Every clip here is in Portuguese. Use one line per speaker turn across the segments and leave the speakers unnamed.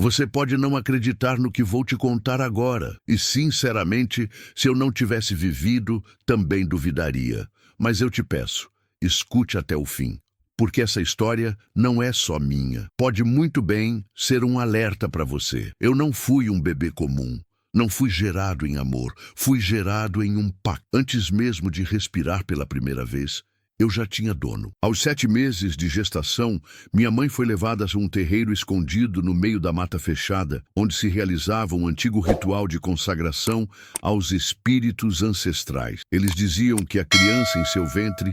Você pode não acreditar no que vou te contar agora, e sinceramente, se eu não tivesse vivido, também duvidaria. Mas eu te peço, escute até o fim, porque essa história não é só minha. Pode muito bem ser um alerta para você. Eu não fui um bebê comum. Não fui gerado em amor, fui gerado em um pacto. Antes mesmo de respirar pela primeira vez, eu já tinha dono. Aos 7 meses de gestação, minha mãe foi levada a um terreiro escondido no meio da mata fechada, onde se realizava um antigo ritual de consagração aos espíritos ancestrais. Eles diziam que a criança em seu ventre,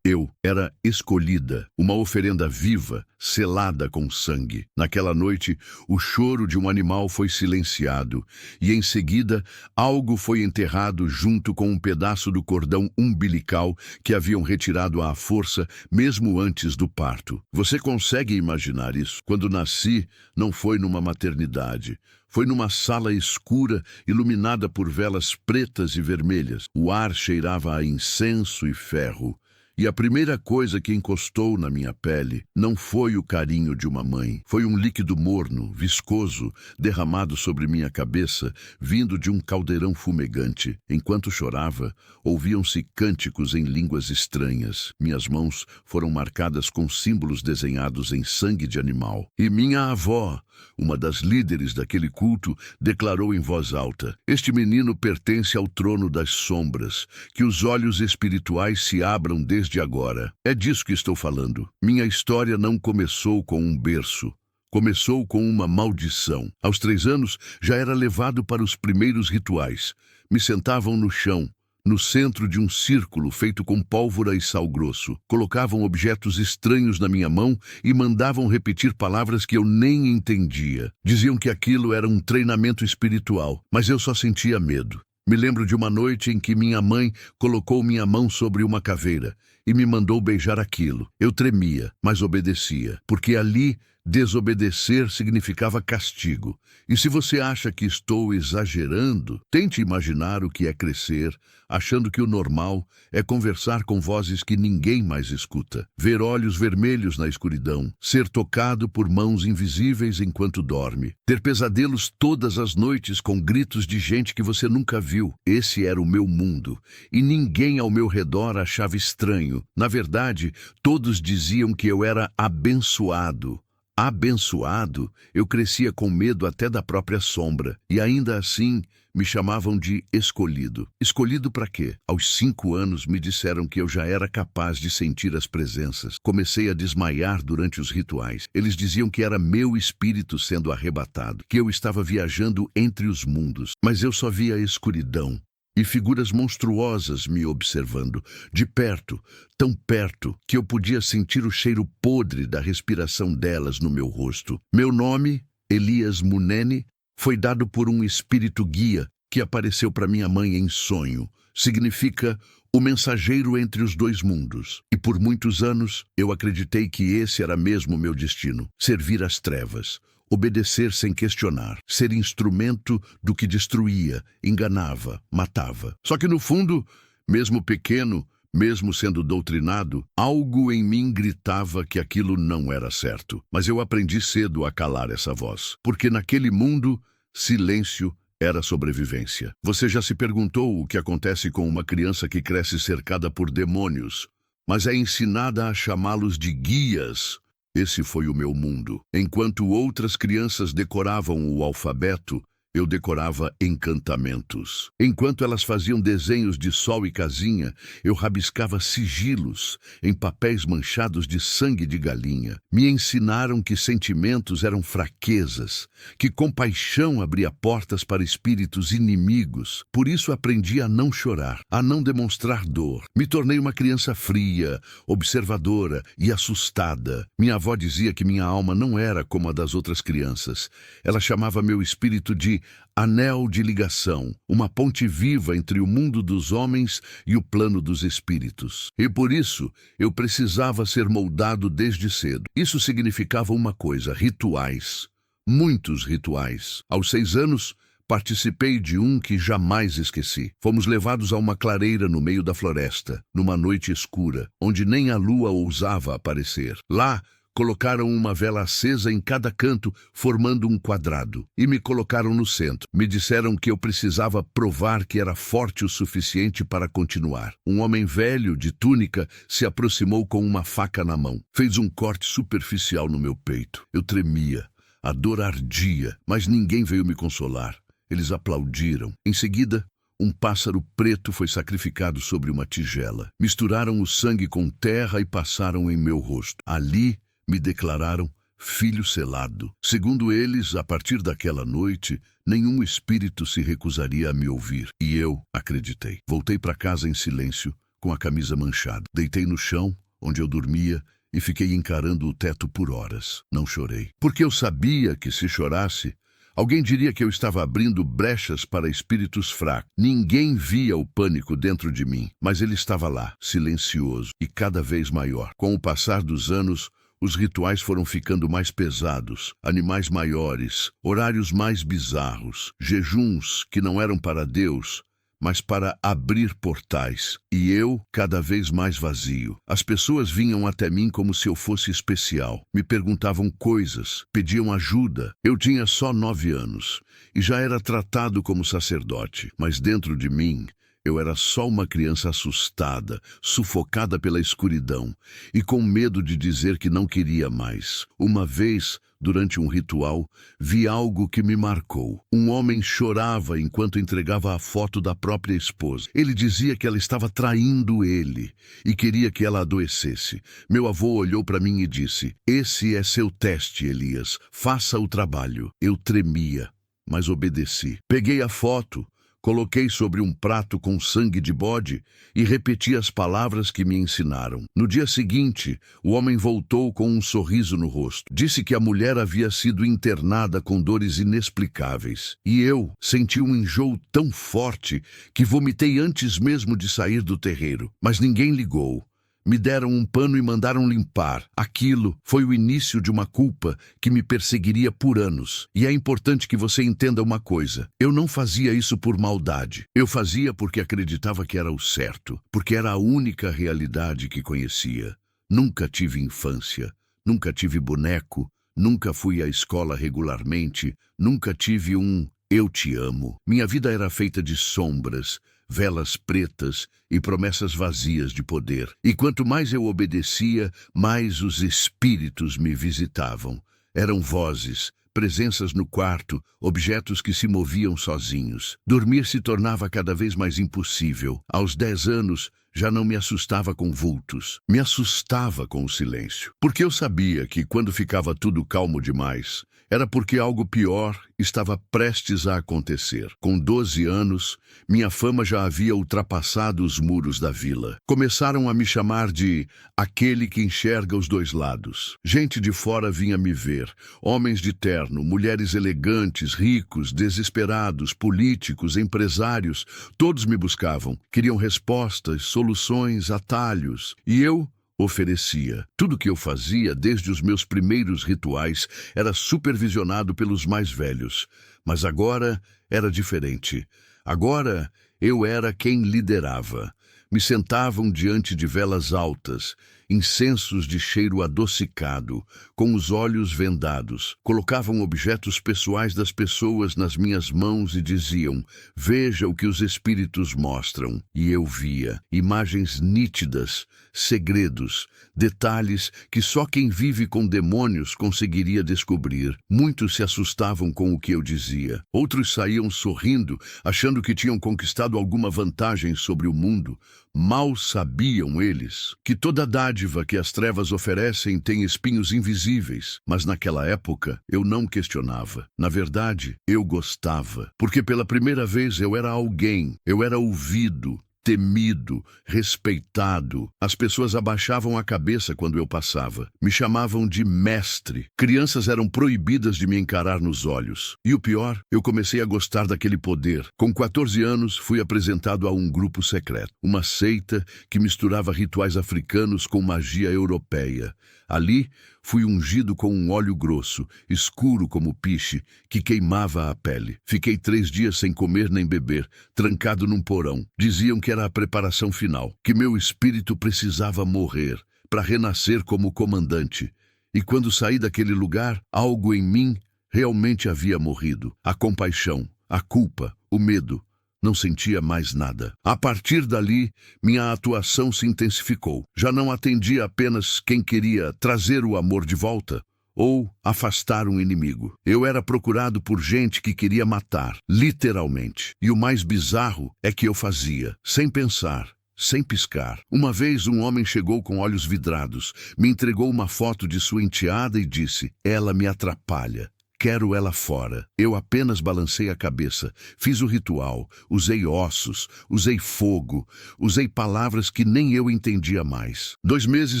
eu, era escolhida, uma oferenda viva, selada com sangue. Naquela noite, o choro de um animal foi silenciado e, em seguida, algo foi enterrado junto com um pedaço do cordão umbilical que haviam retirado à força mesmo antes do parto. Você consegue imaginar isso? Quando nasci, não foi numa maternidade. Foi numa sala escura, iluminada por velas pretas e vermelhas. O ar cheirava a incenso e ferro. E a primeira coisa que encostou na minha pele não foi o carinho de uma mãe. Foi um líquido morno, viscoso, derramado sobre minha cabeça, vindo de um caldeirão fumegante. Enquanto chorava, ouviam-se cânticos em línguas estranhas. Minhas mãos foram marcadas com símbolos desenhados em sangue de animal. E minha avó, uma das líderes daquele culto, declarou em voz alta: "Este menino pertence ao trono das sombras, que os olhos espirituais se abram desde agora." É disso que estou falando. Minha história não começou com um berço. Começou com uma maldição. Aos 3 anos, já era levado para os primeiros rituais. Me sentavam no chão, no centro de um círculo feito com pólvora e sal grosso. Colocavam objetos estranhos na minha mão e mandavam repetir palavras que eu nem entendia. Diziam que aquilo era um treinamento espiritual, mas eu só sentia medo. Me lembro de uma noite em que minha mãe colocou minha mão sobre uma caveira e me mandou beijar aquilo. Eu tremia, mas obedecia, porque ali desobedecer significava castigo. E se você acha que estou exagerando, tente imaginar o que é crescer, achando que o normal é conversar com vozes que ninguém mais escuta, ver olhos vermelhos na escuridão, ser tocado por mãos invisíveis enquanto dorme, ter pesadelos todas as noites com gritos de gente que você nunca viu. Esse era o meu mundo, e ninguém ao meu redor achava estranho. Na verdade, todos diziam que eu era abençoado. Abençoado, eu crescia com medo até da própria sombra, e ainda assim me chamavam de escolhido. Escolhido para quê? Aos 5 anos me disseram que eu já era capaz de sentir as presenças. Comecei a desmaiar durante os rituais. Eles diziam que era meu espírito sendo arrebatado, que eu estava viajando entre os mundos, mas eu só via escuridão. E figuras monstruosas me observando, de perto, tão perto, que eu podia sentir o cheiro podre da respiração delas no meu rosto. Meu nome, Elias Munene, foi dado por um espírito guia que apareceu para minha mãe em sonho. Significa o mensageiro entre os 2 mundos. E por muitos anos eu acreditei que esse era mesmo o meu destino: servir as trevas. Obedecer sem questionar, ser instrumento do que destruía, enganava, matava. Só que no fundo, mesmo pequeno, mesmo sendo doutrinado, algo em mim gritava que aquilo não era certo. Mas eu aprendi cedo a calar essa voz, porque naquele mundo, silêncio era sobrevivência. Você já se perguntou o que acontece com uma criança que cresce cercada por demônios, mas é ensinada a chamá-los de guias? Esse foi o meu mundo. Enquanto outras crianças decoravam o alfabeto, eu decorava encantamentos. Enquanto elas faziam desenhos de sol e casinha, eu rabiscava sigilos em papéis manchados de sangue de galinha. Me ensinaram que sentimentos eram fraquezas, que compaixão abria portas para espíritos inimigos. Por isso aprendi a não chorar, a não demonstrar dor. Me tornei uma criança fria, observadora e assustada. Minha avó dizia que minha alma não era como a das outras crianças. Ela chamava meu espírito de anel de ligação, uma ponte viva entre o mundo dos homens e o plano dos espíritos. E por isso, eu precisava ser moldado desde cedo. Isso significava uma coisa: rituais. Muitos rituais. Aos 6 anos, participei de um que jamais esqueci. Fomos levados a uma clareira no meio da floresta, numa noite escura, onde nem a lua ousava aparecer. Lá, Colocaram uma vela acesa em cada canto, formando um quadrado, e me colocaram no centro. Me disseram que eu precisava provar que era forte o suficiente para continuar. Um homem velho, de túnica, se aproximou com uma faca na mão. Fez um corte superficial no meu peito. Eu tremia. A dor ardia, mas ninguém veio me consolar. Eles aplaudiram. Em seguida, um pássaro preto foi sacrificado sobre uma tigela. Misturaram o sangue com terra e passaram em meu rosto. Ali, me declararam filho selado. Segundo eles, a partir daquela noite, nenhum espírito se recusaria a me ouvir. E eu acreditei. Voltei para casa em silêncio, com a camisa manchada. Deitei no chão, onde eu dormia, e fiquei encarando o teto por horas. Não chorei. Porque eu sabia que se chorasse, alguém diria que eu estava abrindo brechas para espíritos fracos. Ninguém via o pânico dentro de mim, mas ele estava lá, silencioso e cada vez maior. Com o passar dos anos, os rituais foram ficando mais pesados, animais maiores, horários mais bizarros, jejuns que não eram para Deus, mas para abrir portais. E eu, cada vez mais vazio. As pessoas vinham até mim como se eu fosse especial. Me perguntavam coisas, pediam ajuda. Eu tinha só 9 anos e já era tratado como sacerdote, mas dentro de mim eu era só uma criança assustada, sufocada pela escuridão e com medo de dizer que não queria mais. Uma vez, durante um ritual, vi algo que me marcou. Um homem chorava enquanto entregava a foto da própria esposa. Ele dizia que ela estava traindo ele e queria que ela adoecesse. Meu avô olhou para mim e disse: "Esse é seu teste, Elias. Faça o trabalho." Eu tremia, mas obedeci. Peguei a foto, coloquei sobre um prato com sangue de bode e repeti as palavras que me ensinaram. No dia seguinte, o homem voltou com um sorriso no rosto. Disse que a mulher havia sido internada com dores inexplicáveis. E eu senti um enjoo tão forte que vomitei antes mesmo de sair do terreiro. Mas ninguém ligou. Me deram um pano e mandaram limpar. Aquilo foi o início de uma culpa que me perseguiria por anos. E é importante que você entenda uma coisa. Eu não fazia isso por maldade. Eu fazia porque acreditava que era o certo, porque era a única realidade que conhecia. Nunca tive infância, nunca tive boneco, nunca fui à escola regularmente, nunca tive um "eu te amo". Minha vida era feita de sombras, velas pretas e promessas vazias de poder. E quanto mais eu obedecia, mais os espíritos me visitavam. Eram vozes, presenças no quarto, objetos que se moviam sozinhos. Dormir se tornava cada vez mais impossível. Aos 10 anos, já não me assustava com vultos. Me assustava com o silêncio. Porque eu sabia que quando ficava tudo calmo demais, era porque algo pior estava prestes a acontecer. Com 12 anos, minha fama já havia ultrapassado os muros da vila. Começaram a me chamar de aquele que enxerga os dois lados. Gente de fora vinha me ver. Homens de terno, mulheres elegantes, ricos, desesperados, políticos, empresários, todos me buscavam. Queriam respostas, soluções, atalhos. E eu oferecia. Tudo o que eu fazia, desde os meus primeiros rituais, era supervisionado pelos mais velhos. Mas agora era diferente. Agora eu era quem liderava. Me sentavam diante de velas altas, incensos de cheiro adocicado, com os olhos vendados. Colocavam objetos pessoais das pessoas nas minhas mãos e diziam: "Veja o que os espíritos mostram." E eu via imagens nítidas, segredos, detalhes que só quem vive com demônios conseguiria descobrir. Muitos se assustavam com o que eu dizia. Outros saíam sorrindo, achando que tinham conquistado alguma vantagem sobre o mundo. Mal sabiam eles que toda dádiva que as trevas oferecem tem espinhos invisíveis. Mas naquela época eu não questionava. Na verdade, eu gostava. Porque pela primeira vez eu era alguém. Eu era ouvido, temido, respeitado. As pessoas abaixavam a cabeça quando eu passava. Me chamavam de mestre. Crianças eram proibidas de me encarar nos olhos. E o pior, eu comecei a gostar daquele poder. Com 14 anos, fui apresentado a um grupo secreto. Uma seita que misturava rituais africanos com magia europeia. Ali, fui ungido com um óleo grosso, escuro como piche, que queimava a pele. Fiquei 3 dias sem comer nem beber, trancado num porão. Diziam que era a preparação final, que meu espírito precisava morrer para renascer como comandante. E quando saí daquele lugar, algo em mim realmente havia morrido. A compaixão, a culpa, o medo. Não sentia mais nada. A partir dali, minha atuação se intensificou. Já não atendia apenas quem queria trazer o amor de volta ou afastar um inimigo. Eu era procurado por gente que queria matar, literalmente. E o mais bizarro é que eu fazia, sem pensar, sem piscar. Uma vez um homem chegou com olhos vidrados, me entregou uma foto de sua enteada e disse: "Ela me atrapalha. Quero ela fora." Eu apenas balancei a cabeça, fiz o ritual, usei ossos, usei fogo, usei palavras que nem eu entendia mais. 2 meses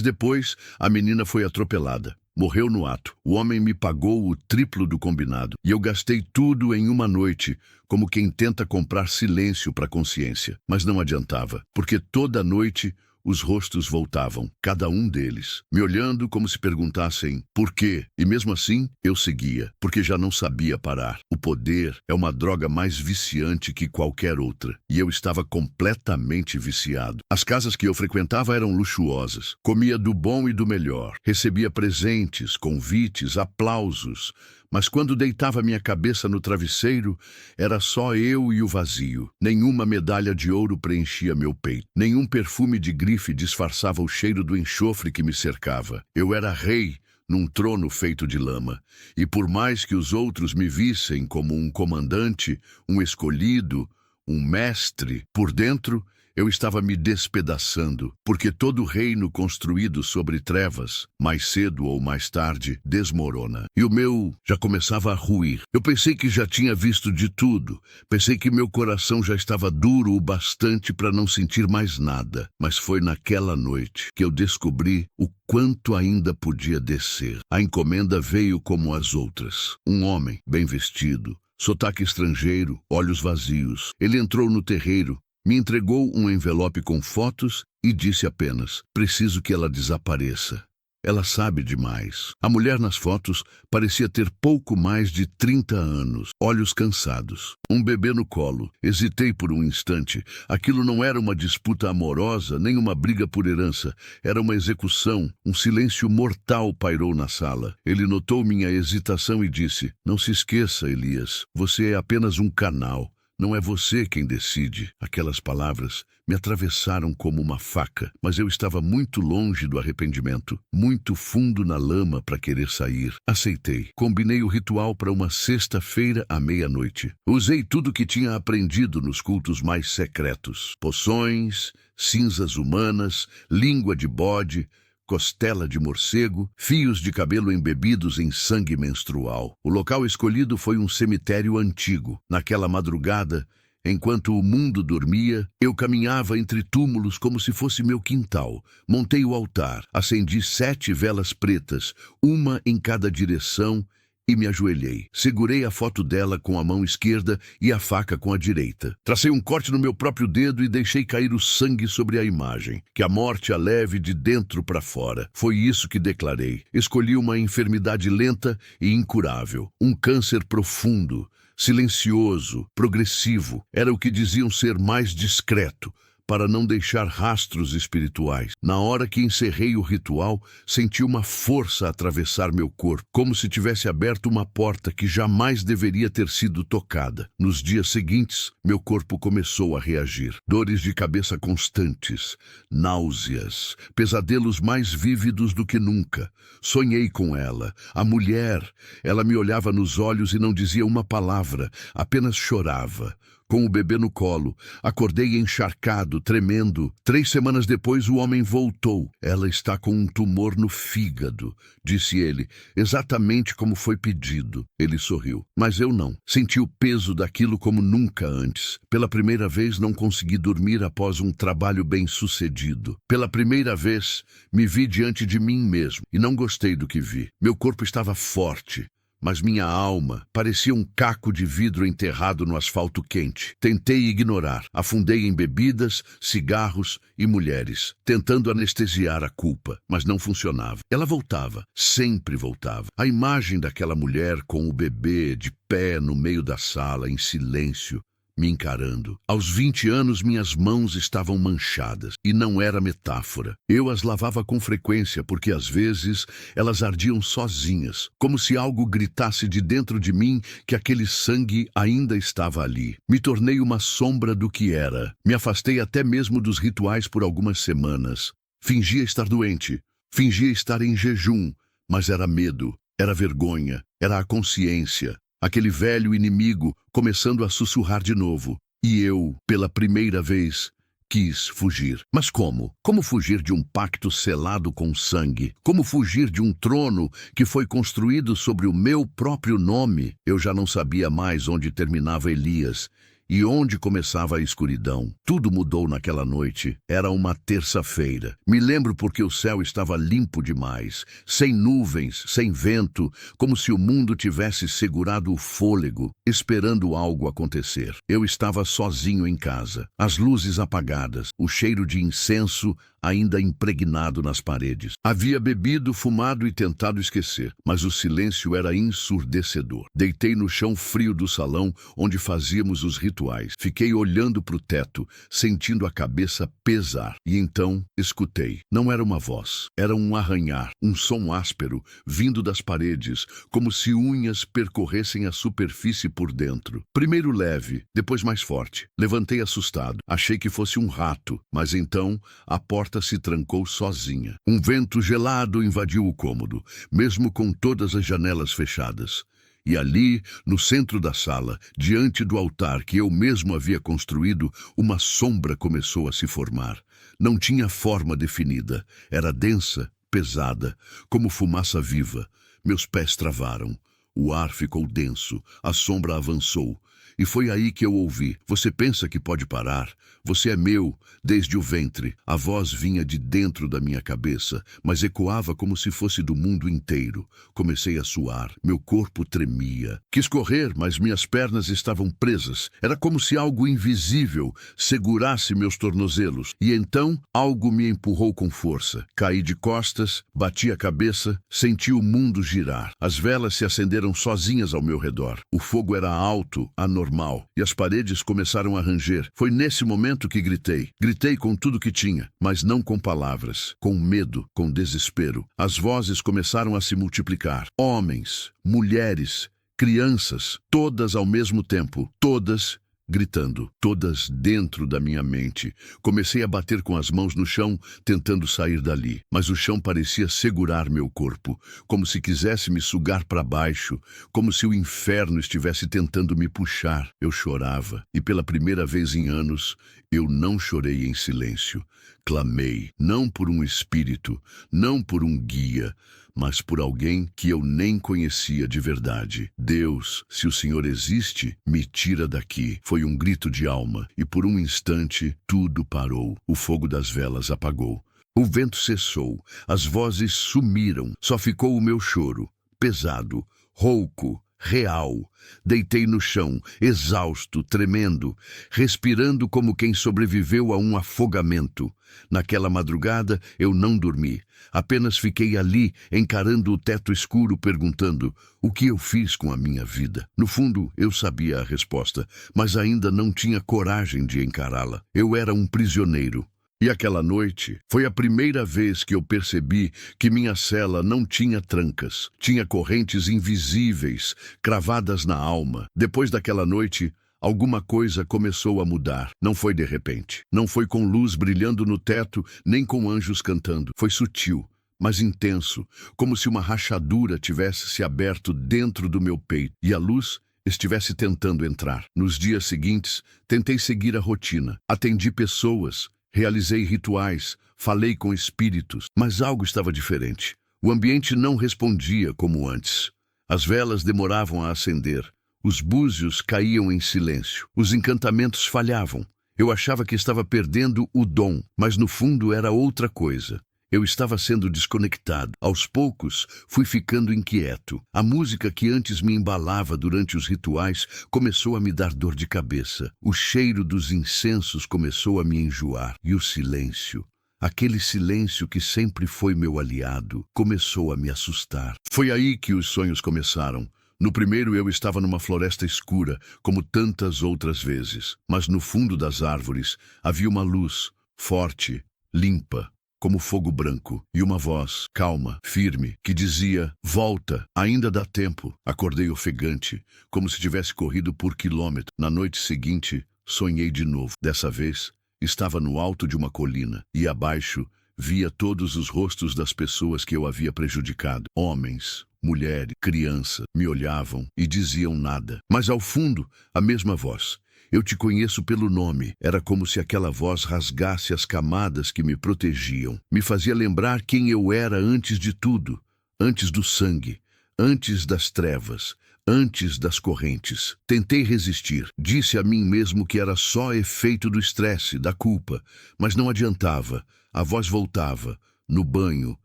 depois, a menina foi atropelada. Morreu no ato. O homem me pagou o triplo do combinado. E eu gastei tudo em uma noite, como quem tenta comprar silêncio para a consciência. Mas não adiantava, porque toda noite os rostos voltavam, cada um deles, me olhando como se perguntassem por quê. E mesmo assim, eu seguia, porque já não sabia parar. O poder é uma droga mais viciante que qualquer outra. E eu estava completamente viciado. As casas que eu frequentava eram luxuosas. Comia do bom e do melhor. Recebia presentes, convites, aplausos. Mas quando deitava minha cabeça no travesseiro, era só eu e o vazio. Nenhuma medalha de ouro preenchia meu peito. Nenhum perfume de grife disfarçava o cheiro do enxofre que me cercava. Eu era rei num trono feito de lama. E por mais que os outros me vissem como um comandante, um escolhido, um mestre, por dentro eu estava me despedaçando, porque todo reino construído sobre trevas, mais cedo ou mais tarde, desmorona. E o meu já começava a ruir. Eu pensei que já tinha visto de tudo. Pensei que meu coração já estava duro o bastante para não sentir mais nada. Mas foi naquela noite que eu descobri o quanto ainda podia descer. A encomenda veio como as outras. Um homem, bem vestido, sotaque estrangeiro, olhos vazios. Ele entrou no terreiro, me entregou um envelope com fotos e disse apenas: "Preciso que ela desapareça. Ela sabe demais." A mulher nas fotos parecia ter pouco mais de 30 anos, olhos cansados, um bebê no colo. Hesitei por um instante. Aquilo não era uma disputa amorosa, nem uma briga por herança. Era uma execução. Um silêncio mortal pairou na sala. Ele notou minha hesitação e disse: "Não se esqueça, Elias, você é apenas um canal. Não é você quem decide." Aquelas palavras me atravessaram como uma faca, mas eu estava muito longe do arrependimento, muito fundo na lama para querer sair. Aceitei. Combinei o ritual para uma sexta-feira à meia-noite. Usei tudo que tinha aprendido nos cultos mais secretos: poções, cinzas humanas, língua de bode, costela de morcego, fios de cabelo embebidos em sangue menstrual. O local escolhido foi um cemitério antigo. Naquela madrugada, enquanto o mundo dormia, eu caminhava entre túmulos como se fosse meu quintal. Montei o altar, acendi 7 velas pretas, uma em cada direção, e me ajoelhei. Segurei a foto dela com a mão esquerda e a faca com a direita. Tracei um corte no meu próprio dedo e deixei cair o sangue sobre a imagem. Que a morte a leve de dentro para fora. Foi isso que declarei. Escolhi uma enfermidade lenta e incurável. Um câncer profundo, silencioso, progressivo. Era o que diziam ser mais discreto, para não deixar rastros espirituais. Na hora que encerrei o ritual, senti uma força atravessar meu corpo, como se tivesse aberto uma porta que jamais deveria ter sido tocada. Nos dias seguintes, meu corpo começou a reagir. Dores de cabeça constantes, náuseas, pesadelos mais vívidos do que nunca. Sonhei com ela, a mulher. Ela me olhava nos olhos e não dizia uma palavra, apenas chorava. Com o bebê no colo, acordei encharcado, tremendo. 3 semanas depois, o homem voltou. "Ela está com um tumor no fígado", disse ele, exatamente como foi pedido. Ele sorriu. Mas eu não. Senti o peso daquilo como nunca antes. Pela primeira vez, não consegui dormir após um trabalho bem-sucedido. Pela primeira vez, me vi diante de mim mesmo e não gostei do que vi. Meu corpo estava forte, mas minha alma parecia um caco de vidro enterrado no asfalto quente. Tentei ignorar. Afundei em bebidas, cigarros e mulheres, tentando anestesiar a culpa, mas não funcionava. Ela voltava, sempre voltava. A imagem daquela mulher com o bebê de pé no meio da sala, em silêncio, me encarando. Aos 20 anos, minhas mãos estavam manchadas, e não era metáfora. Eu as lavava com frequência, porque às vezes elas ardiam sozinhas, como se algo gritasse de dentro de mim que aquele sangue ainda estava ali. Me tornei uma sombra do que era. Me afastei até mesmo dos rituais por algumas semanas. Fingia estar doente, fingia estar em jejum, mas era medo, era vergonha, era a consciência, aquele velho inimigo começando a sussurrar de novo. E eu, pela primeira vez, quis fugir. Mas como? Como fugir de um pacto selado com sangue? Como fugir de um trono que foi construído sobre o meu próprio nome? Eu já não sabia mais onde terminava Elias e onde começava a escuridão. Tudo mudou naquela noite. Era uma terça-feira. Me lembro porque o céu estava limpo demais, sem nuvens, sem vento, como se o mundo tivesse segurado o fôlego, esperando algo acontecer. Eu estava sozinho em casa, as luzes apagadas, o cheiro de incenso ainda impregnado nas paredes. Havia bebido, fumado e tentado esquecer, mas o silêncio era ensurdecedor. Deitei no chão frio do salão onde fazíamos os rituais. Fiquei olhando para o teto, sentindo a cabeça pesar. E então escutei. Não era uma voz, era um arranhar, um som áspero, vindo das paredes, como se unhas percorressem a superfície por dentro. Primeiro leve, depois mais forte. Levantei assustado. Achei que fosse um rato, mas então a porta se trancou sozinha. Um vento gelado invadiu o cômodo, mesmo com todas as janelas fechadas. E ali, no centro da sala, diante do altar que eu mesmo havia construído, uma sombra começou a se formar. Não tinha forma definida. Era densa, pesada, como fumaça viva. Meus pés travaram. O ar ficou denso. A sombra avançou. E foi aí que eu ouvi: "Você pensa que pode parar? Você é meu, desde o ventre." A voz vinha de dentro da minha cabeça, mas ecoava como se fosse do mundo inteiro. Comecei a suar, meu corpo tremia. Quis correr, mas minhas pernas estavam presas. Era como se algo invisível segurasse meus tornozelos. E então, algo me empurrou com força. Caí de costas, bati a cabeça, senti o mundo girar. As velas se acenderam sozinhas ao meu redor. O fogo era alto, anormal, e as paredes começaram a ranger. Foi nesse momento que gritei. Gritei com tudo que tinha, mas não com palavras, com medo, com desespero. As vozes começaram a se multiplicar. Homens, mulheres, crianças, todas ao mesmo tempo, todas gritando, todas dentro da minha mente. Comecei a bater com as mãos no chão, tentando sair dali, mas o chão parecia segurar meu corpo, como se quisesse me sugar para baixo, como se o inferno estivesse tentando me puxar. Eu chorava, e pela primeira vez em anos, eu não chorei em silêncio. Clamei, não por um espírito, não por um guia, mas por alguém que eu nem conhecia de verdade. "Deus, se o Senhor existe, me tira daqui." Foi um grito de alma, e por um instante tudo parou. O fogo das velas apagou. O vento cessou, as vozes sumiram, só ficou o meu choro, pesado, rouco, real. Deitei no chão, exausto, tremendo, respirando como quem sobreviveu a um afogamento. Naquela madrugada eu não dormi, apenas fiquei ali, encarando o teto escuro, perguntando: o que eu fiz com a minha vida? No fundo, eu sabia a resposta, mas ainda não tinha coragem de encará-la. Eu era um prisioneiro. E aquela noite foi a primeira vez que eu percebi que minha cela não tinha trancas. Tinha correntes invisíveis, cravadas na alma. Depois daquela noite, alguma coisa começou a mudar. Não foi de repente. Não foi com luz brilhando no teto, nem com anjos cantando. Foi sutil, mas intenso, como se uma rachadura tivesse se aberto dentro do meu peito e a luz estivesse tentando entrar. Nos dias seguintes, tentei seguir a rotina. Atendi pessoas, realizei rituais, falei com espíritos, mas algo estava diferente. O ambiente não respondia como antes. As velas demoravam a acender. Os búzios caíam em silêncio. Os encantamentos falhavam. Eu achava que estava perdendo o dom, mas no fundo era outra coisa. Eu estava sendo desconectado. Aos poucos, fui ficando inquieto. A música que antes me embalava durante os rituais começou a me dar dor de cabeça. O cheiro dos incensos começou a me enjoar. E o silêncio, aquele silêncio que sempre foi meu aliado, começou a me assustar. Foi aí que os sonhos começaram. No primeiro eu estava numa floresta escura, como tantas outras vezes, mas no fundo das árvores havia uma luz, forte, limpa, como fogo branco, e uma voz, calma, firme, que dizia: volta, ainda dá tempo. Acordei ofegante, como se tivesse corrido por quilômetros. Na noite seguinte, sonhei de novo. Dessa vez, estava no alto de uma colina, e abaixo via todos os rostos das pessoas que eu havia prejudicado. Homens, mulheres, crianças, me olhavam e diziam nada. Mas ao fundo, a mesma voz: eu te conheço pelo nome. Era como se aquela voz rasgasse as camadas que me protegiam. Me fazia lembrar quem eu era antes de tudo. Antes do sangue. Antes das trevas. Antes das correntes. Tentei resistir. Disse a mim mesmo que era só efeito do estresse, da culpa. Mas não adiantava. A voz voltava. No banho.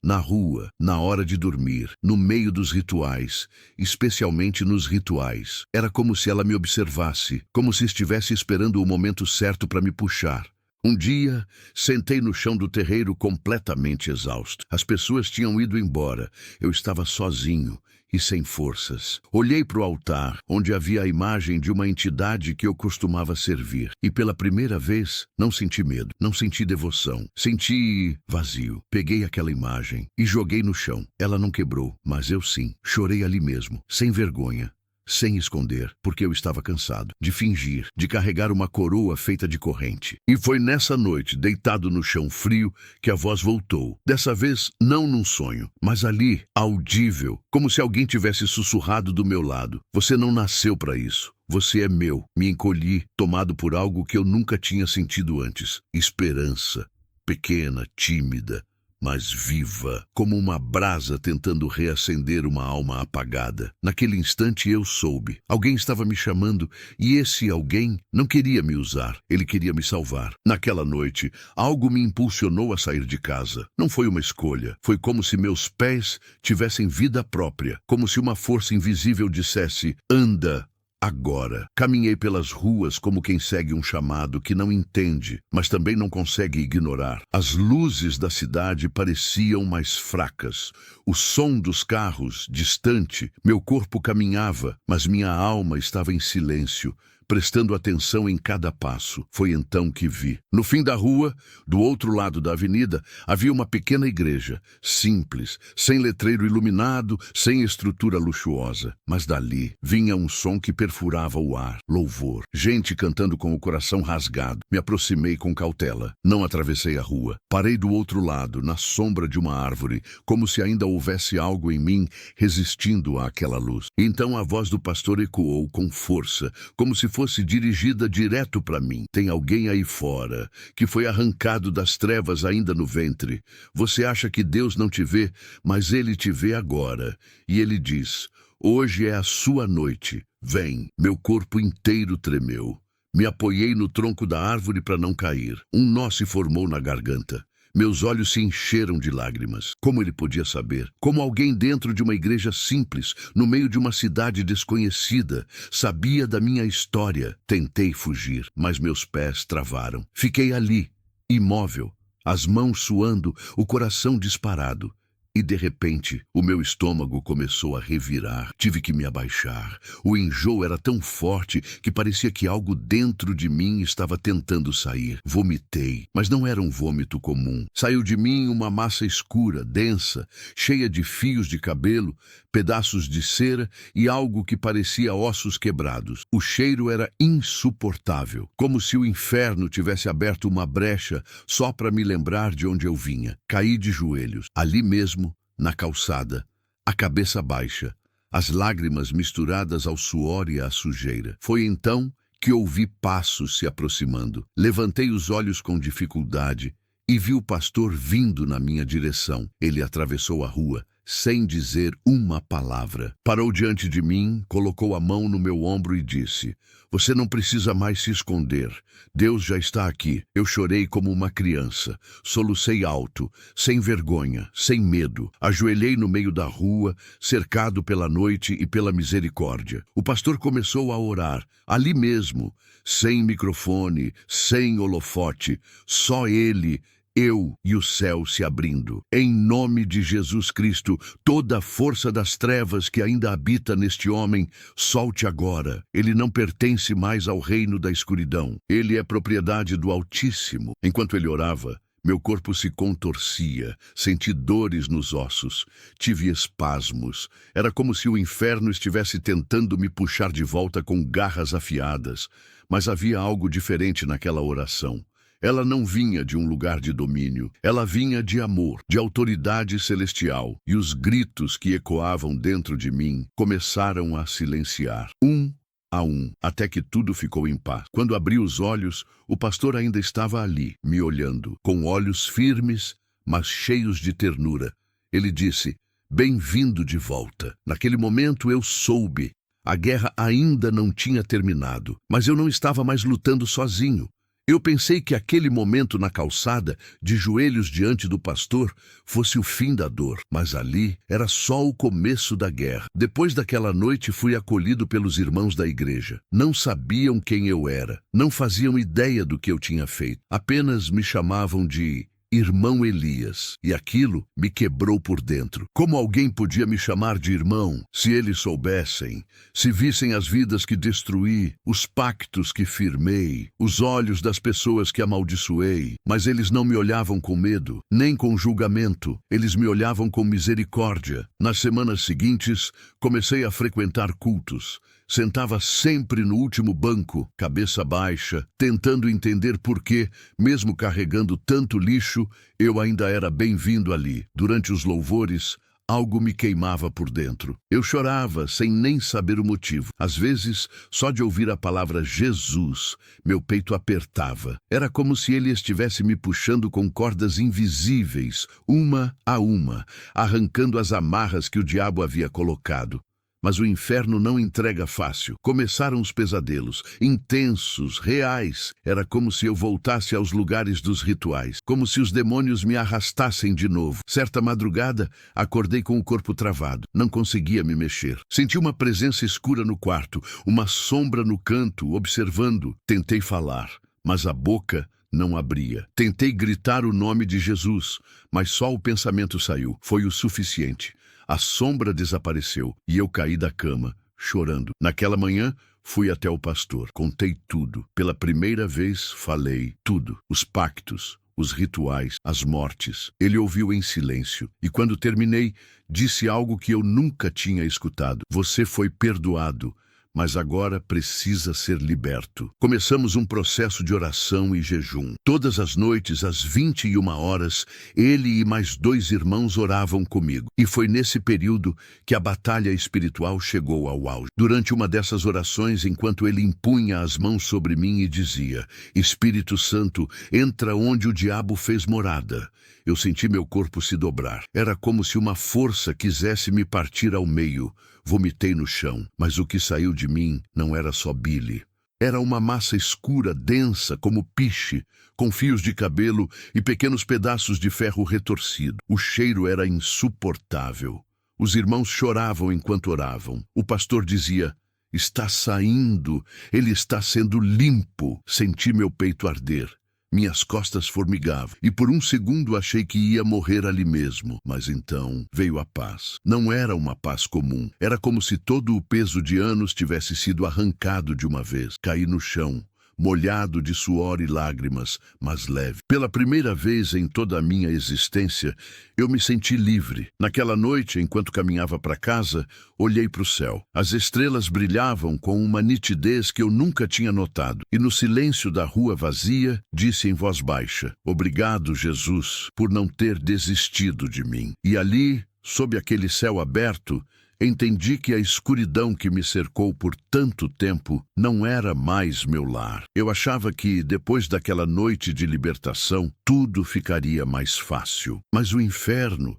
Na rua, na hora de dormir, no meio dos rituais, especialmente nos rituais. Era como se ela me observasse, como se estivesse esperando o momento certo para me puxar. Um dia, sentei no chão do terreiro completamente exausto. As pessoas tinham ido embora. Eu estava sozinho e sem forças. Olhei para o altar, onde havia a imagem de uma entidade que eu costumava servir. E pela primeira vez, não senti medo, não senti devoção. Senti vazio. Peguei aquela imagem e joguei no chão. Ela não quebrou, mas eu sim. Chorei ali mesmo, sem vergonha. Sem esconder, porque eu estava cansado de fingir, de carregar uma coroa feita de corrente. E foi nessa noite, deitado no chão frio, que a voz voltou. Dessa vez, não num sonho, mas ali, audível, como se alguém tivesse sussurrado do meu lado. Você não nasceu para isso. Você é meu. Me encolhi, tomado por algo que eu nunca tinha sentido antes. Esperança. Pequena, tímida, mas viva, como uma brasa tentando reacender uma alma apagada. Naquele instante eu soube. Alguém estava me chamando e esse alguém não queria me usar. Ele queria me salvar. Naquela noite, algo me impulsionou a sair de casa. Não foi uma escolha. Foi como se meus pés tivessem vida própria. Como se uma força invisível dissesse: anda. Agora, caminhei pelas ruas como quem segue um chamado que não entende, mas também não consegue ignorar. As luzes da cidade pareciam mais fracas. O som dos carros, distante. Meu corpo caminhava, mas minha alma estava em silêncio, prestando atenção em cada passo. Foi então que vi. No fim da rua, do outro lado da avenida, havia uma pequena igreja, simples, sem letreiro iluminado, sem estrutura luxuosa. Mas dali vinha um som que perfurava o ar, louvor. Gente cantando com o coração rasgado. Me aproximei com cautela. Não atravessei a rua. Parei do outro lado, na sombra de uma árvore, como se ainda houvesse algo em mim resistindo àquela luz. Então a voz do pastor ecoou com força, como se fosse dirigida direto para mim. Tem alguém aí fora que foi arrancado das trevas ainda no ventre. Você acha que Deus não te vê, mas Ele te vê agora. E Ele diz: hoje é a sua noite. Vem. Meu corpo inteiro tremeu. Me apoiei no tronco da árvore para não cair. Um nó se formou na garganta. Meus olhos se encheram de lágrimas. Como ele podia saber? Como alguém dentro de uma igreja simples, no meio de uma cidade desconhecida, sabia da minha história? Tentei fugir, mas meus pés travaram. Fiquei ali, imóvel, as mãos suando, o coração disparado. E, de repente, o meu estômago começou a revirar. Tive que me abaixar. O enjoo era tão forte que parecia que algo dentro de mim estava tentando sair. Vomitei, mas não era um vômito comum. Saiu de mim uma massa escura, densa, cheia de fios de cabelo, pedaços de cera e algo que parecia ossos quebrados. O cheiro era insuportável, como se o inferno tivesse aberto uma brecha só para me lembrar de onde eu vinha. Caí de joelhos. Ali mesmo, na calçada, a cabeça baixa, as lágrimas misturadas ao suor e à sujeira. Foi então que ouvi passos se aproximando. Levantei os olhos com dificuldade e vi o pastor vindo na minha direção. Ele atravessou a rua, sem dizer uma palavra. Parou diante de mim, colocou a mão no meu ombro e disse: você não precisa mais se esconder. Deus já está aqui. Eu chorei como uma criança. Solucei alto, sem vergonha, sem medo. Ajoelhei no meio da rua, cercado pela noite e pela misericórdia. O pastor começou a orar, ali mesmo, sem microfone, sem holofote, só ele eu e o céu se abrindo. Em nome de Jesus Cristo, toda a força das trevas que ainda habita neste homem, solte agora. Ele não pertence mais ao reino da escuridão. Ele é propriedade do Altíssimo. Enquanto ele orava, meu corpo se contorcia, senti dores nos ossos, tive espasmos. Era como se o inferno estivesse tentando me puxar de volta com garras afiadas. Mas havia algo diferente naquela oração. Ela não vinha de um lugar de domínio, ela vinha de amor, de autoridade celestial, e os gritos que ecoavam dentro de mim começaram a silenciar, um a um, até que tudo ficou em paz. Quando abri os olhos, o pastor ainda estava ali, me olhando, com olhos firmes, mas cheios de ternura. Ele disse: "Bem-vindo de volta." Naquele momento eu soube. A guerra ainda não tinha terminado, mas eu não estava mais lutando sozinho. Eu pensei que aquele momento na calçada, de joelhos diante do pastor, fosse o fim da dor, mas ali era só o começo da guerra. Depois daquela noite fui acolhido pelos irmãos da igreja. Não sabiam quem eu era, não faziam ideia do que eu tinha feito. Apenas me chamavam de Irmão Elias, e aquilo me quebrou por dentro. Como alguém podia me chamar de irmão se eles soubessem, se vissem as vidas que destruí, os pactos que firmei, os olhos das pessoas que amaldiçoei? Mas eles não me olhavam com medo, nem com julgamento, eles me olhavam com misericórdia. Nas semanas seguintes, comecei a frequentar cultos. Sentava sempre no último banco, cabeça baixa, tentando entender por que, mesmo carregando tanto lixo, eu ainda era bem-vindo ali. Durante os louvores, algo me queimava por dentro. Eu chorava sem nem saber o motivo. Às vezes, só de ouvir a palavra Jesus, meu peito apertava. Era como se ele estivesse me puxando com cordas invisíveis, uma a uma, arrancando as amarras que o diabo havia colocado. Mas o inferno não entrega fácil. Começaram os pesadelos, intensos, reais. Era como se eu voltasse aos lugares dos rituais, como se os demônios me arrastassem de novo. Certa madrugada, acordei com o corpo travado. Não conseguia me mexer. Senti uma presença escura no quarto, uma sombra no canto, observando. Tentei falar, mas a boca não abria. Tentei gritar o nome de Jesus, mas só o pensamento saiu. Foi o suficiente. A sombra desapareceu e eu caí da cama, chorando. Naquela manhã, fui até o pastor. Contei tudo. Pela primeira vez, falei tudo. Os pactos, os rituais, as mortes. Ele ouviu em silêncio. E quando terminei, disse algo que eu nunca tinha escutado. Você foi perdoado, mas agora precisa ser liberto. Começamos um processo de oração e jejum. Todas as noites, às 21h, ele e mais 2 irmãos oravam comigo. E foi nesse período que a batalha espiritual chegou ao auge. Durante uma dessas orações, enquanto ele impunha as mãos sobre mim e dizia: Espírito Santo, entra onde o diabo fez morada. Eu senti meu corpo se dobrar. Era como se uma força quisesse me partir ao meio. Vomitei no chão, mas o que saiu de mim não era só bile. Era uma massa escura, densa, como piche, com fios de cabelo e pequenos pedaços de ferro retorcido. O cheiro era insuportável. Os irmãos choravam enquanto oravam. O pastor dizia: está saindo, ele está sendo limpo. Senti meu peito arder. Minhas costas formigavam, e por um segundo achei que ia morrer ali mesmo. Mas então veio a paz. Não era uma paz comum. Era como se todo o peso de anos tivesse sido arrancado de uma vez. Caí no chão, molhado de suor e lágrimas, mas leve. Pela primeira vez em toda a minha existência, eu me senti livre. Naquela noite, enquanto caminhava para casa, olhei para o céu. As estrelas brilhavam com uma nitidez que eu nunca tinha notado. E no silêncio da rua vazia, disse em voz baixa: Obrigado, Jesus, por não ter desistido de mim. E ali, sob aquele céu aberto, entendi que a escuridão que me cercou por tanto tempo não era mais meu lar. Eu achava que, depois daquela noite de libertação, tudo ficaria mais fácil. Mas o inferno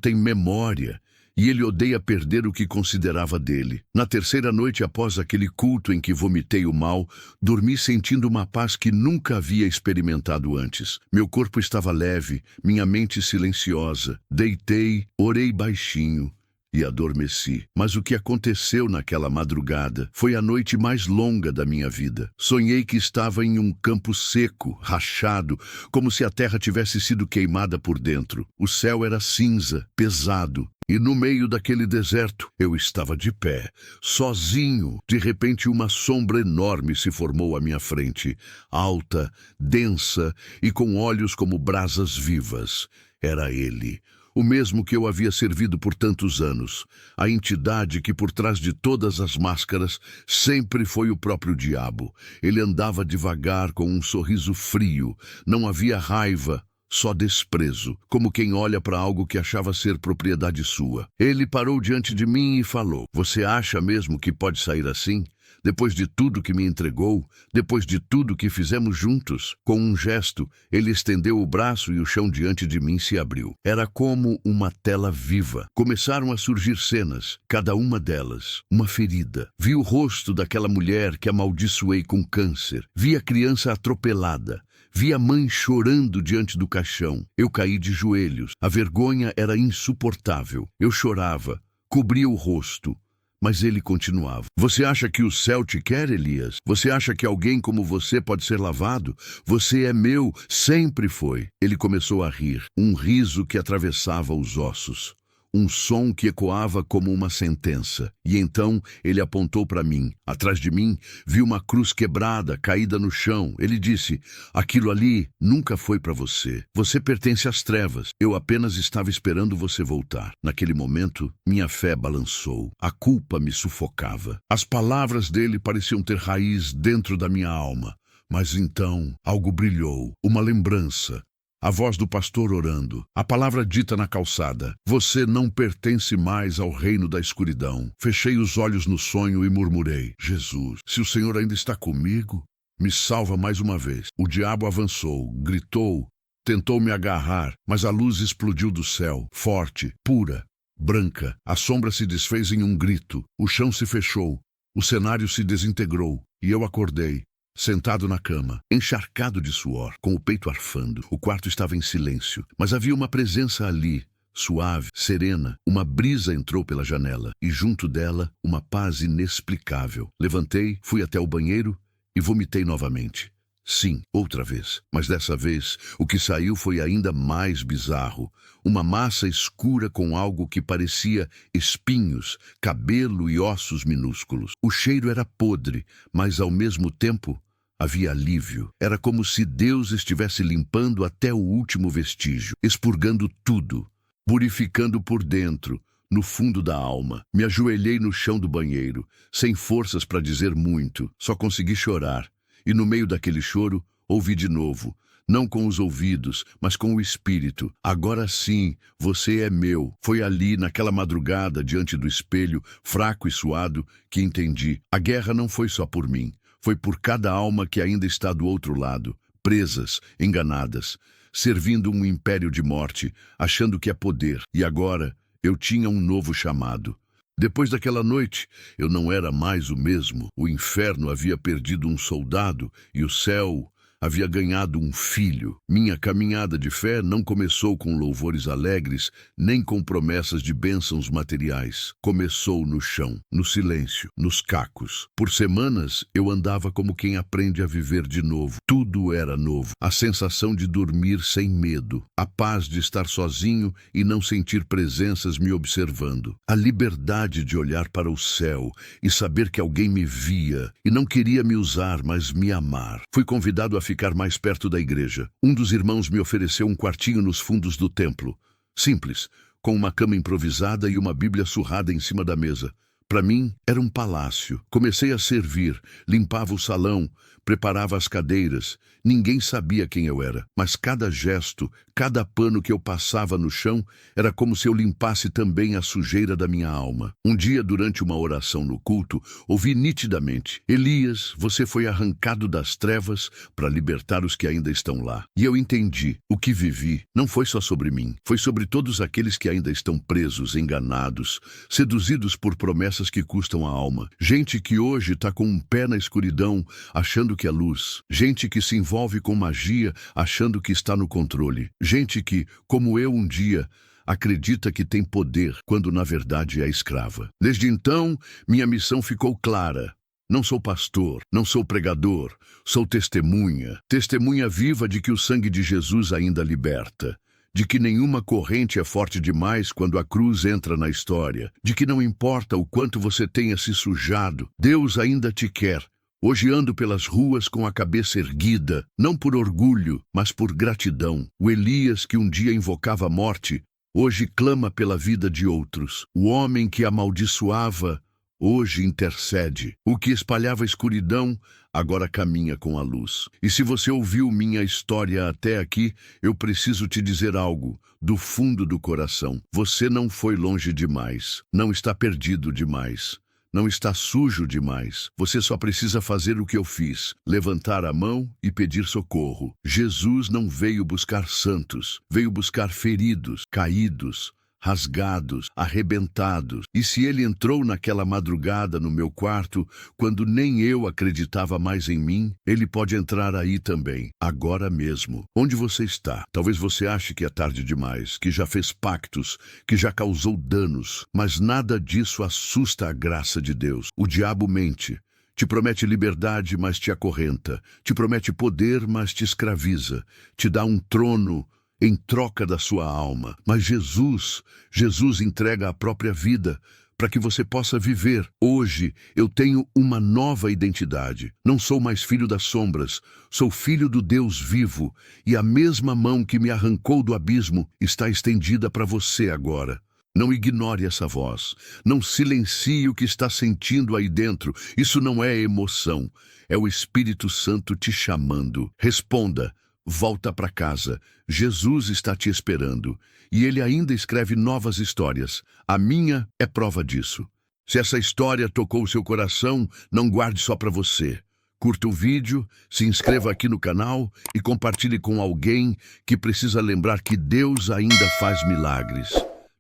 tem memória, e ele odeia perder o que considerava dele. Na terceira noite após aquele culto em que vomitei o mal, dormi sentindo uma paz que nunca havia experimentado antes. Meu corpo estava leve, minha mente silenciosa. Deitei, orei baixinho. e adormeci. Mas o que aconteceu naquela madrugada foi a noite mais longa da minha vida. Sonhei que estava em um campo seco, rachado, como se a terra tivesse sido queimada por dentro. O céu era cinza, pesado. E no meio daquele deserto, eu estava de pé, sozinho. De repente, uma sombra enorme se formou à minha frente, alta, densa e com olhos como brasas vivas. Era ele, o mesmo que eu havia servido por tantos anos. A entidade que por trás de todas as máscaras sempre foi o próprio diabo. Ele andava devagar com um sorriso frio. Não havia raiva, só desprezo, como quem olha para algo que achava ser propriedade sua. Ele parou diante de mim e falou: "Você acha mesmo que pode sair assim? Depois de tudo que me entregou, depois de tudo que fizemos juntos?" Com um gesto, ele estendeu o braço e o chão diante de mim se abriu. Era como uma tela viva. Começaram a surgir cenas, cada uma delas uma ferida. Vi o rosto daquela mulher que amaldiçoei com câncer. Vi a criança atropelada. Vi a mãe chorando diante do caixão. Eu caí de joelhos. A vergonha era insuportável. Eu chorava, cobria o rosto. Mas ele continuava: "Você acha que o céu te quer, Elias? Você acha que alguém como você pode ser lavado? Você é meu, sempre foi." Ele começou a rir, um riso que atravessava os ossos. Um som que ecoava como uma sentença. E então ele apontou para mim. Atrás de mim, vi uma cruz quebrada, caída no chão. Ele disse: "Aquilo ali nunca foi para você. Você pertence às trevas. Eu apenas estava esperando você voltar." Naquele momento, minha fé balançou. A culpa me sufocava. As palavras dele pareciam ter raiz dentro da minha alma. Mas então, algo brilhou. Uma lembrança. A voz do pastor orando, a palavra dita na calçada: "Você não pertence mais ao reino da escuridão." Fechei os olhos no sonho e murmurei: "Jesus, se o Senhor ainda está comigo, me salva mais uma vez." O diabo avançou, gritou, tentou me agarrar, mas a luz explodiu do céu, forte, pura, branca. A sombra se desfez em um grito, o chão se fechou, o cenário se desintegrou, e eu acordei. Sentado na cama, encharcado de suor, com o peito arfando. O quarto estava em silêncio, mas havia uma presença ali, suave, serena. Uma brisa entrou pela janela, e junto dela, uma paz inexplicável. Levantei, fui até o banheiro e vomitei novamente. Sim, outra vez. Mas dessa vez, o que saiu foi ainda mais bizarro. Uma massa escura com algo que parecia espinhos, cabelo e ossos minúsculos. O cheiro era podre, mas ao mesmo tempo havia alívio. Era como se Deus estivesse limpando até o último vestígio, expurgando tudo, purificando por dentro, no fundo da alma. Me ajoelhei no chão do banheiro, sem forças para dizer muito. Só consegui chorar. E no meio daquele choro, ouvi de novo, não com os ouvidos, mas com o espírito: "Agora sim, você é meu." Foi ali, naquela madrugada, diante do espelho, fraco e suado, que entendi. A guerra não foi só por mim. Foi por cada alma que ainda está do outro lado, presas, enganadas, servindo um império de morte, achando que é poder. E agora, eu tinha um novo chamado. Depois daquela noite, eu não era mais o mesmo. O inferno havia perdido um soldado e o céu havia ganhado um filho. Minha caminhada de fé não começou com louvores alegres, nem com promessas de bênçãos materiais. Começou no chão, no silêncio, nos cacos. Por semanas, eu andava como quem aprende a viver de novo. Tudo era novo. A sensação de dormir sem medo. A paz de estar sozinho e não sentir presenças me observando. A liberdade de olhar para o céu e saber que alguém me via e não queria me usar, mas me amar. Fui convidado a ficar mais perto da igreja. Um dos irmãos me ofereceu um quartinho nos fundos do templo. Simples, com uma cama improvisada e uma Bíblia surrada em cima da mesa. Para mim, era um palácio. Comecei a servir, limpava o salão, preparava as cadeiras. Ninguém sabia quem eu era, mas cada gesto, cada pano que eu passava no chão, era como se eu limpasse também a sujeira da minha alma. Um dia, durante uma oração no culto, ouvi nitidamente: "Elias, você foi arrancado das trevas para libertar os que ainda estão lá." E eu entendi: o que vivi não foi só sobre mim, foi sobre todos aqueles que ainda estão presos, enganados, seduzidos por promessas que custam a alma. Gente que hoje está com um pé na escuridão, achando que é luz. Gente que se envolve com magia, achando que está no controle. Gente que, como eu um dia, acredita que tem poder quando na verdade é escrava. Desde então, minha missão ficou clara. Não sou pastor, não sou pregador, sou testemunha. Testemunha viva de que o sangue de Jesus ainda liberta. De que nenhuma corrente é forte demais quando a cruz entra na história. De que não importa o quanto você tenha se sujado, Deus ainda te quer. Hoje ando pelas ruas com a cabeça erguida, não por orgulho, mas por gratidão. O Elias que um dia invocava a morte, hoje clama pela vida de outros. O homem que amaldiçoava, hoje intercede. O que espalhava escuridão, agora caminha com a luz. E se você ouviu minha história até aqui, eu preciso te dizer algo, do fundo do coração. Você não foi longe demais, não está perdido demais. Não está sujo demais. Você só precisa fazer o que eu fiz, levantar a mão e pedir socorro. Jesus não veio buscar santos, veio buscar feridos, caídos, rasgados, arrebentados. E se ele entrou naquela madrugada no meu quarto, quando nem eu acreditava mais em mim, ele pode entrar aí também, agora mesmo. Onde você está? Talvez você ache que é tarde demais, que já fez pactos, que já causou danos, mas nada disso assusta a graça de Deus. O diabo mente. Te promete liberdade, mas te acorrenta. Te promete poder, mas te escraviza. Te dá um trono em troca da sua alma. Mas Jesus entrega a própria vida para que você possa viver. Hoje eu tenho uma nova identidade. Não sou mais filho das sombras, sou filho do Deus vivo, e a mesma mão que me arrancou do abismo está estendida para você agora. Não ignore essa voz, não silencie o que está sentindo aí dentro. Isso não é emoção, é o Espírito Santo te chamando. Responda. Volta para casa. Jesus está te esperando. E ele ainda escreve novas histórias. A minha é prova disso. Se essa história tocou o seu coração, não guarde só para você. Curta o vídeo, se inscreva aqui no canal e compartilhe com alguém que precisa lembrar que Deus ainda faz milagres.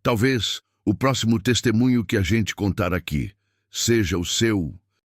Talvez o próximo testemunho que a gente contar aqui seja o seu.